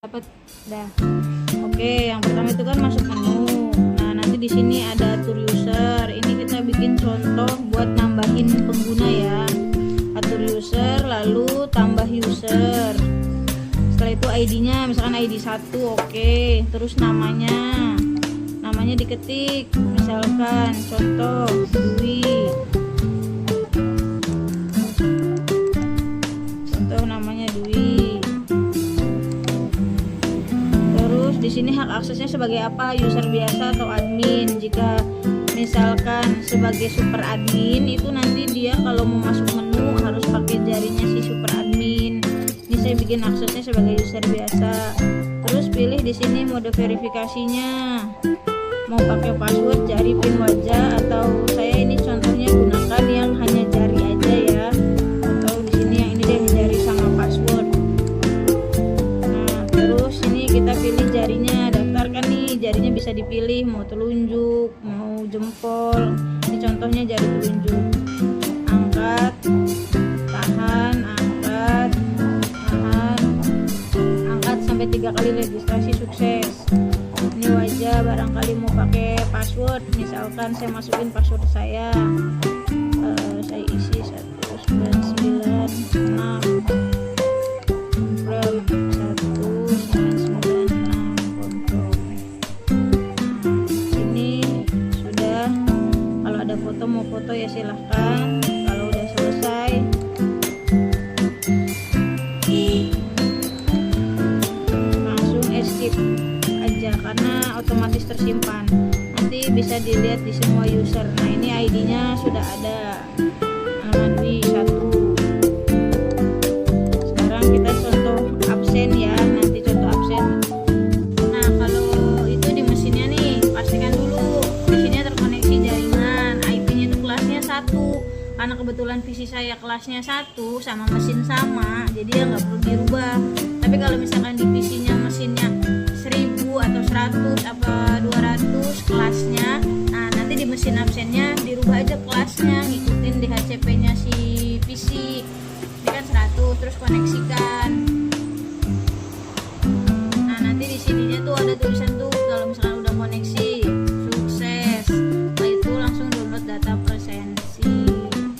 Dapat dah. Oke, yang pertama itu kan masuk menu. Nah, nanti di sini ada atur user. Ini kita bikin contoh buat nambahin pengguna ya. Atur user, lalu tambah user. Setelah itu ID-nya, misalkan ID 1, oke. Terus namanya diketik, misalkan contoh Dwi. Contoh namanya Dwi. Terus di sini hak aksesnya sebagai apa? User biasa atau admin. Jika misalkan sebagai super admin, itu nanti dia kalau mau masuk menu harus pakai jarinya si super admin. Ini saya bikin aksesnya sebagai user biasa. Terus pilih di sini mode verifikasinya. Mau pakai password, jari, pin wajah, atau saya ini contohnya gunakan yang hanya jari aja ya. Atau di sini yang ini deh jari sama password. Nah, terus ini kita pilih jarinya, daftarkan nih jarinya bisa dipilih mau telunjuk, mau jempol. Ini contohnya jari telunjuk. Angkat, tahan, angkat, tahan, angkat sampai 3 kali registrasi sukses. Ini wajah, barangkali mau pakai password, misalkan saya masukin password saya isi 1996 ini sudah. Kalau ada foto, mau foto ya silahkan. Kalau udah selesai langsung escape aja karena otomatis tersimpan, nanti bisa dilihat di semua user. Nah, ini ID-nya sudah ada, nama Dwi 1. Sekarang kita contoh absen ya, nanti contoh absen. Nah, kalau itu di mesinnya nih, pastikan dulu mesinnya terkoneksi jaringan, IP-nya itu kelasnya 1. Karena kebetulan PC saya kelasnya 1 sama mesin sama, jadi ya nggak perlu dirubah. Tapi kalau misalkan di PC-nya mesinnya 1000 atau 100 apa 200 kelasnya, nah nanti di mesin absennya dirubah aja kelasnya, ngikutin DHCP-nya si PC. Ini kan 100, terus koneksikan. Nah, nanti di sininya tuh ada tulisan tuh kalau misalkan udah koneksi sukses. Setelah itu langsung download data presensi.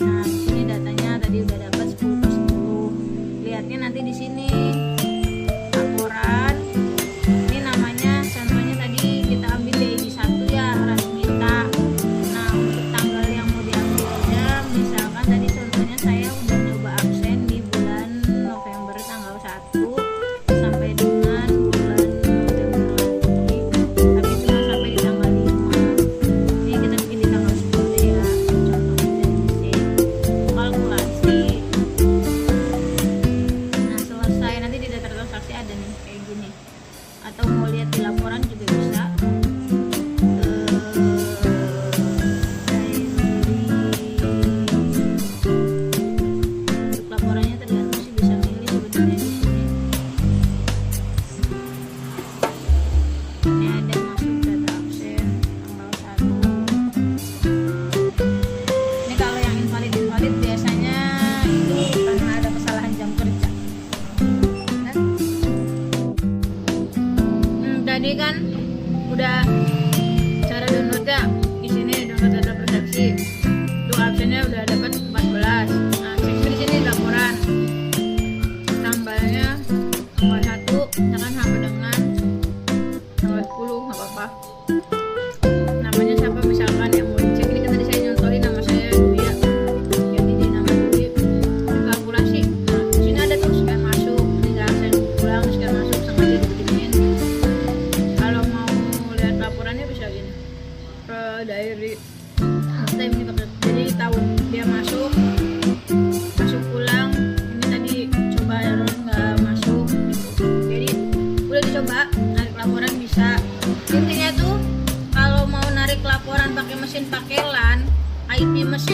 Nah, di sini datanya tadi udah dapat 10/10. Lihatnya nanti di sini laporan. Ini namanya contohnya tadi kita ambil di ID 1 ya, Rasmita. Nah, untuk tanggal yang mau diambilnya, misalkan tadi contohnya saya udah coba absen di bulan November tanggal 1 sampai dengan bulan November lagi, tapi cuma sampai di tanggal 5. Ini kita bikin di tanggal 10 ya, contohnya dari mesin kalkulasi. Nah, selesai nanti di data transaksi ada nih kayak gini, atau mau lihat di laporan juga bisa. Untuk laporannya tergantung sih, bisa milih sebenarnya di sini. Ini ada masuk data absen tanggal 1. Ini kalau yang invalid biasanya itu karena ada kesalahan jam kerja. Tadi kan udah cara downloadnya di sini, download data persepsi. Untuk absennya udah dapat 14. Nah, cek di sini laporan. Tambahnya tanggal 1, jangan sampai dengan tanggal 10, nggak apa-apa. Namanya siapa misalkan yang mau dicek. Ini kan tadi saya nyontohin nama saya Dwi ya. Ganti jadi nama Dwi. Kalkulasi. Nah, di sini ada tuh scan masuk, tinggal scan pulang, scan masuk sama jadi beginiin. Kalau mau lihat laporannya bisa gini, ke diary time ini pakai. Jadi tahu dia masuk pulang. Ini tadi coba error nggak masuk gitu. Jadi udah dicoba narik laporan bisa. Intinya tuh kalau mau narik laporan pakai mesin pakai LAN, IP mesin